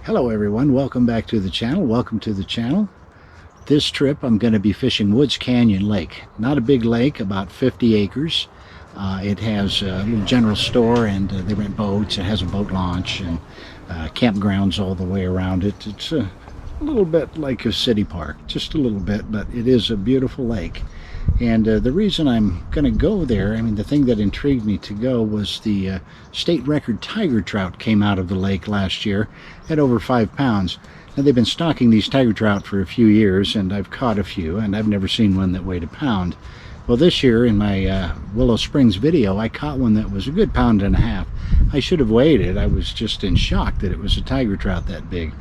Hello everyone, welcome back to the channel. This trip I'm going to be fishing Woods Canyon Lake. Not a big lake, about 50 acres. It has a little general store and they rent boats. It has a boat launch and campgrounds all the way around it. It's a little bit like a city park, just a little bit, but it is a beautiful lake. And the reason I'm going to go there, the thing that intrigued me to go was the state record tiger trout came out of the lake last year at over 5 pounds. Now, they've been stocking these tiger trout for a few years, and I've caught a few, and I've never seen one that weighed a pound. Well, this year in my Willow Springs video, I caught one that was a good 1.5 pounds. I should have weighed it. I was just in shock that it was a tiger trout that big.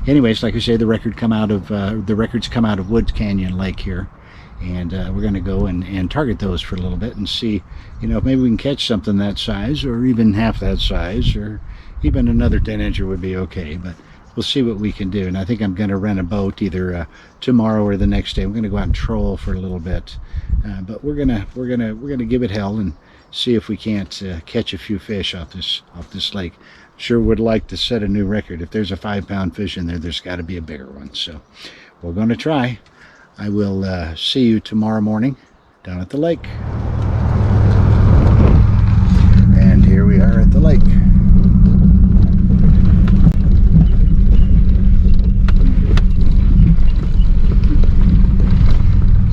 Anyways, like I say, the records come out of Woods Canyon Lake here. And we're going to go and target those for a little bit and see, if maybe we can catch something that size, or even half that size, or even another 10-incher would be okay. But we'll see what we can do. And I think I'm going to rent a boat either tomorrow or the next day. We're going to go out and troll for a little bit, but we're gonna give it hell and see if we can't catch a few fish off this lake. Sure would like to set a new record. If there's a 5-pound fish in there, there's got to be a bigger one. So we're going to try. I will see you tomorrow morning down at the lake. And here we are at the lake.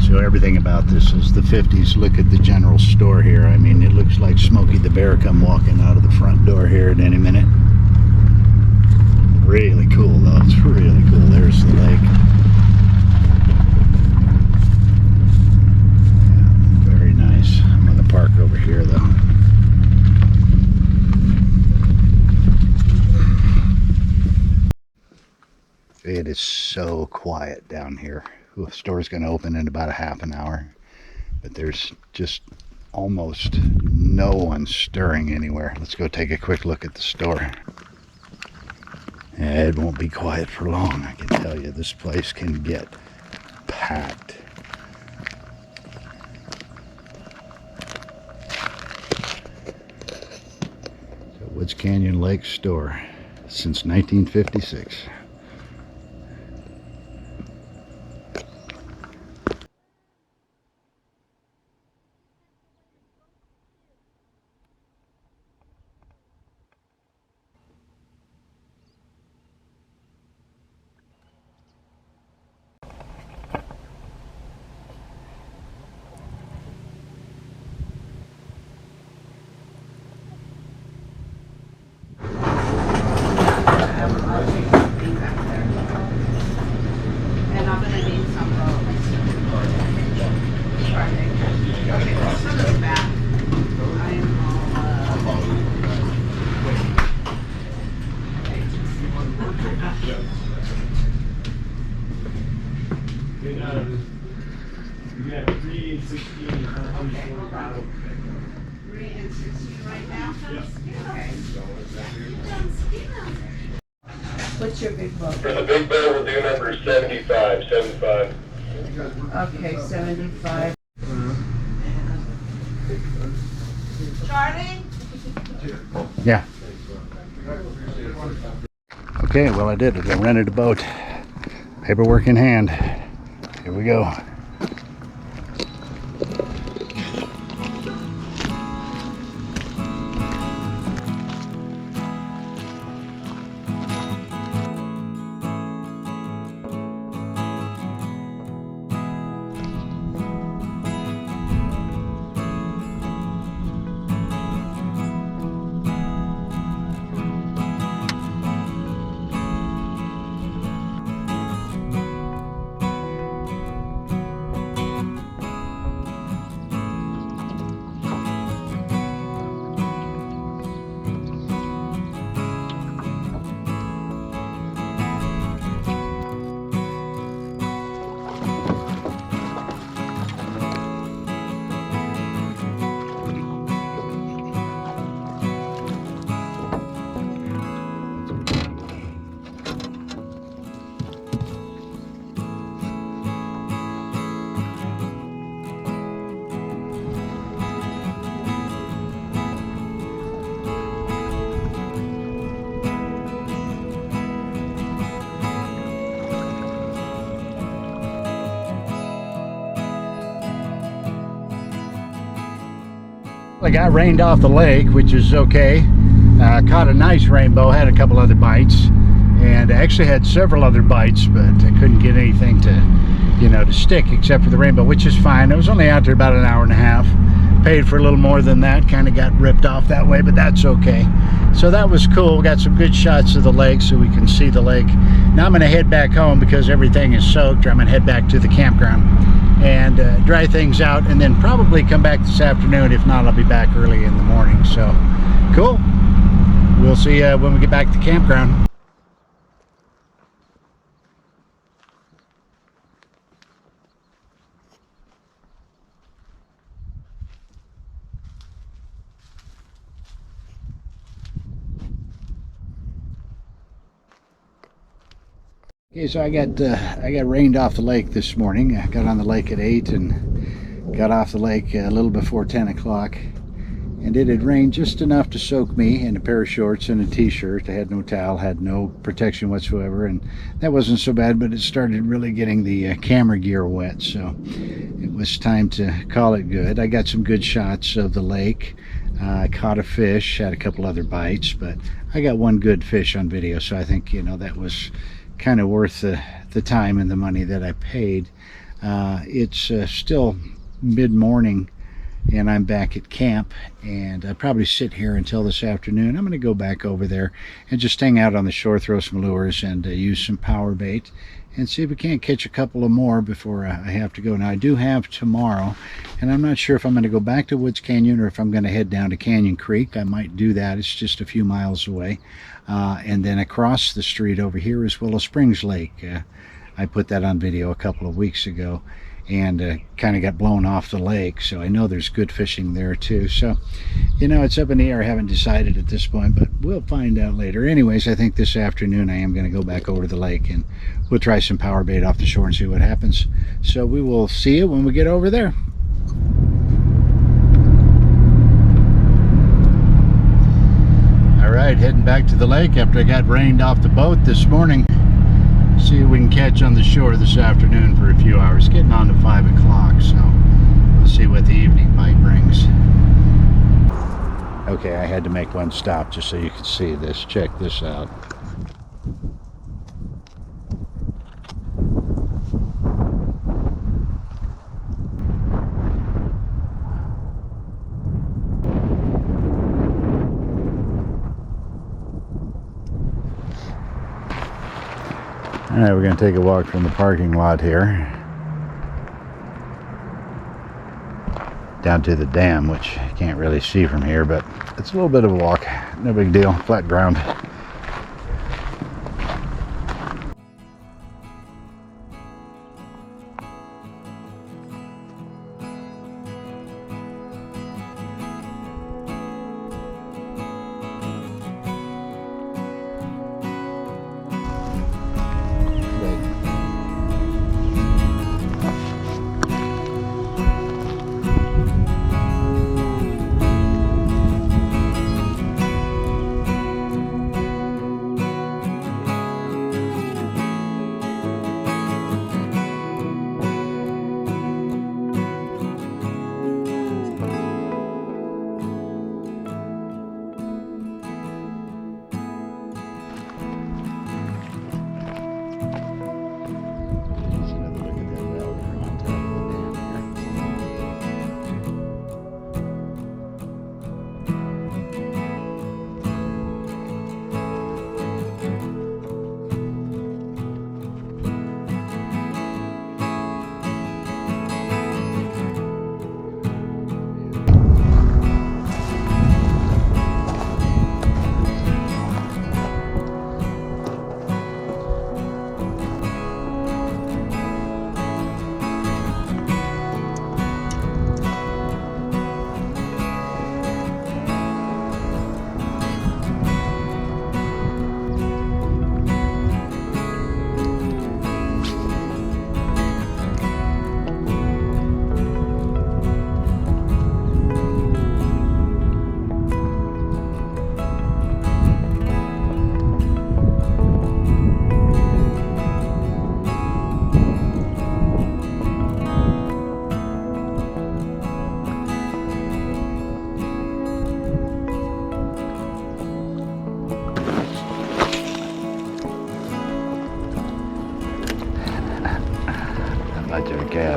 So everything about this is the 50s. Look at the general store here. It looks like Smokey the Bear come walking out of the front door here at any minute. Really cool though. It's really cool. There's the lake. Park over here though. It is so quiet down here. The store's going to open in about a half an hour, but there's just almost no one stirring anywhere. Let's go take a quick look at the store. It won't be quiet for long, I can tell you. This place can get packed. Woods Canyon Lake store since 1956. What's your big boat? For the big boat, we'll do number 75. Okay, 75. Charlie? Yeah. Okay, well I did it. I rented a boat. Paperwork in hand. Here we go. I got rained off the lake, which is okay. Caught a nice rainbow, had a couple other bites, and actually had several other bites, but I couldn't get anything to, you know, to stick except for the rainbow, which is fine. I was only out there about an hour and a half. Paid for a little more than that, kind of got ripped off that way, but that's okay. So that was cool. We got some good shots of the lake so we can see the lake. Now I'm going to head back home because everything is soaked, or I'm going to head back to the campground and dry things out, and then probably come back this afternoon. If not, I'll be back early in the morning. So cool. We'll see you when we get back to the campground. Okay, so I got rained off the lake this morning. I got on the lake at 8 and got off the lake a little before 10 o'clock. And it had rained just enough to soak me in a pair of shorts and a t-shirt. I had no towel, had no protection whatsoever, and that wasn't so bad, but it started really getting the camera gear wet, so it was time to call it good. I got some good shots of the lake. I caught a fish, had a couple other bites, but I got one good fish on video, so I think, you know, that was kind of worth the time and the money that I paid. It's still mid-morning and I'm back at camp, and I'll probably sit here until this afternoon. I'm going to go back over there and just hang out on the shore, throw some lures, and use some power bait and see if we can't catch a couple of more before I have to go. Now I do have tomorrow, and I'm not sure if I'm going to go back to Woods Canyon or if I'm going to head down to Canyon Creek. I might do that. It's just a few miles away. And then across the street over here is Willow Springs Lake. I put that on video a couple of weeks ago and kind of got blown off the lake, so I know there's good fishing there too. So, you know, it's up in the air. I haven't decided at this point, but we'll find out later. Anyways, I think this afternoon I am going to go back over to the lake and we'll try some power bait off the shore and see what happens. So we will see you when we get over there. All right, heading back to the lake after I got rained off the boat this morning. See if we can catch on the shore this afternoon for a few hours. Getting on to 5 o'clock, so we'll see what the evening bite brings. Okay, I had to make one stop just so you could see this. Check this out. All right, we're going to take a walk from the parking lot here down to the dam, which you can't really see from here, but it's a little bit of a walk. No big deal, flat ground.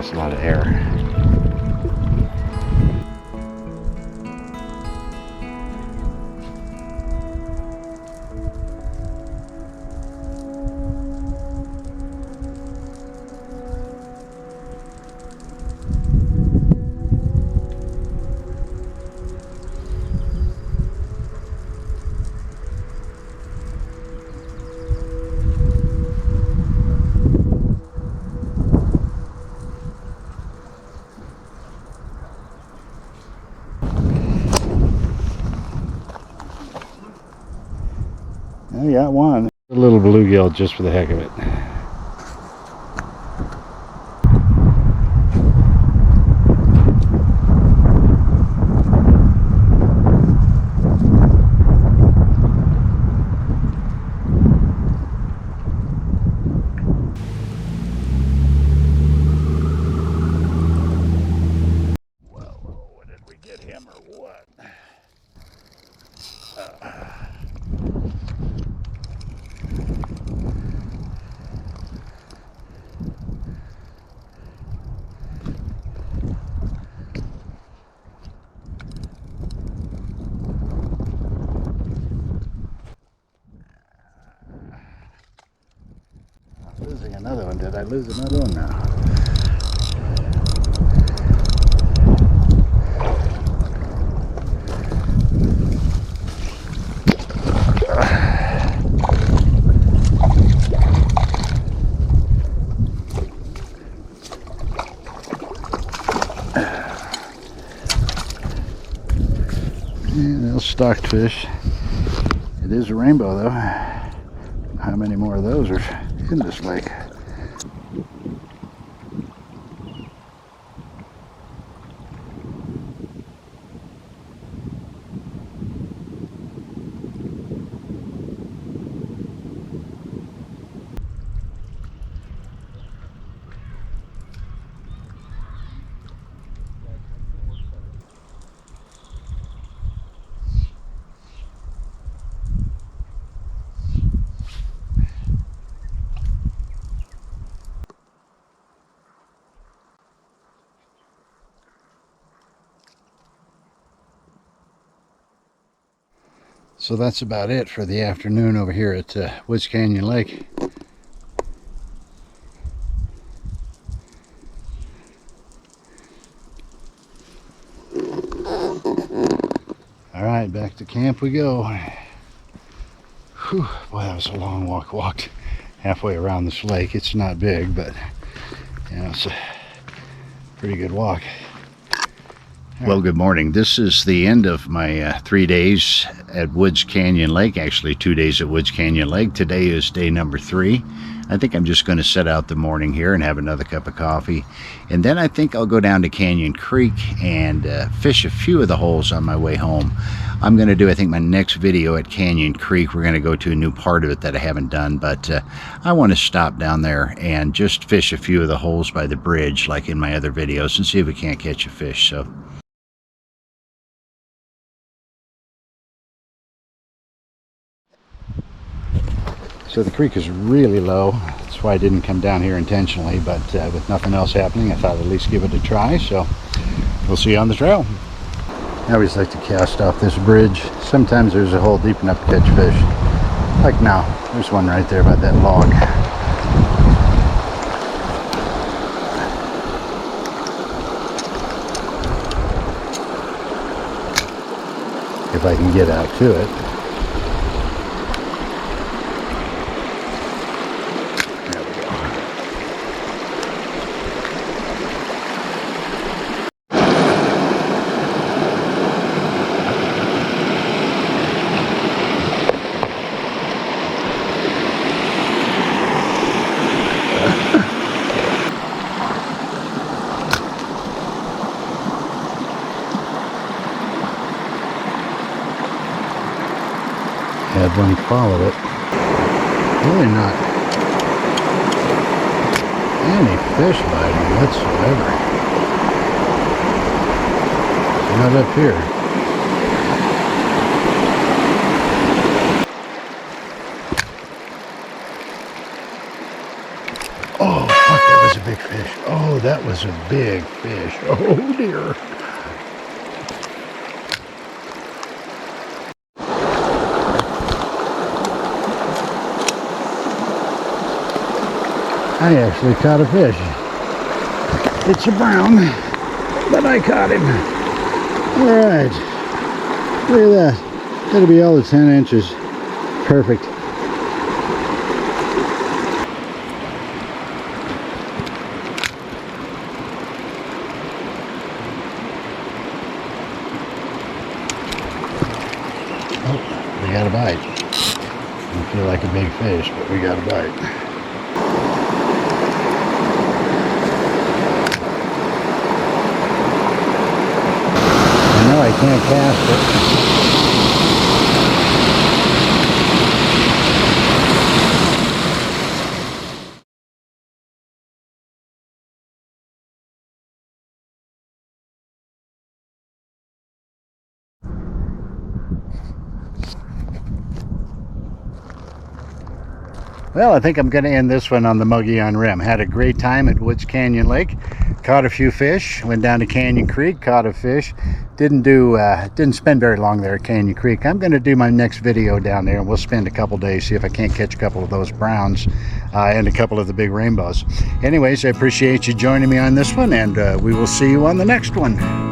gas, a lot of air. I got one. A little bluegill just for the heck of it. Whoa, did we get him or what? Losing another one. Did I lose another one now? Little stocked fish. It is a rainbow though. How many more of those are in this lake? So that's about it for the afternoon over here at Woods Canyon Lake. All right, back to camp we go. Whew, boy, that was a long walk. Walked halfway around this lake. It's not big, but you know, it's a pretty good walk. Well, good morning. This is the end of my 3 days at Woods Canyon Lake. Actually, 2 days at Woods Canyon Lake. Today is day number 3. I think I'm just going to set out the morning here and have another cup of coffee. And then I think I'll go down to Canyon Creek and fish a few of the holes on my way home. I'm going to do, I think, my next video at Canyon Creek. We're going to go to a new part of it that I haven't done, but I want to stop down there and just fish a few of the holes by the bridge like in my other videos and see if we can't catch a fish. So the creek is really low. That's why I didn't come down here intentionally, but with nothing else happening, I thought I'd at least give it a try. So we'll see you on the trail. I always like to cast off this bridge. Sometimes there's a hole deep enough to catch fish. Like now, there's one right there by that log. If I can get out to it. Had one follow it. Really not any fish biting whatsoever. Not up here. Oh, fuck, that was a big fish. Oh, that was a big fish. Oh dear. I actually caught a fish. It's a brown, but I caught him. All right. Look at that. That'll be all of 10 inches. Perfect. Oh, we got a bite. Don't feel like a big fish, but we got a bite. No, I can't cast it. Well, I think I'm going to end this one on the Mogollon Rim. Had a great time at Woods Canyon Lake. Caught a few fish. Went down to Canyon Creek. Caught a fish. Didn't spend very long there at Canyon Creek. I'm going to do my next video down there, and we'll spend a couple days, see if I can't catch a couple of those browns and a couple of the big rainbows. Anyways, I appreciate you joining me on this one, and we will see you on the next one.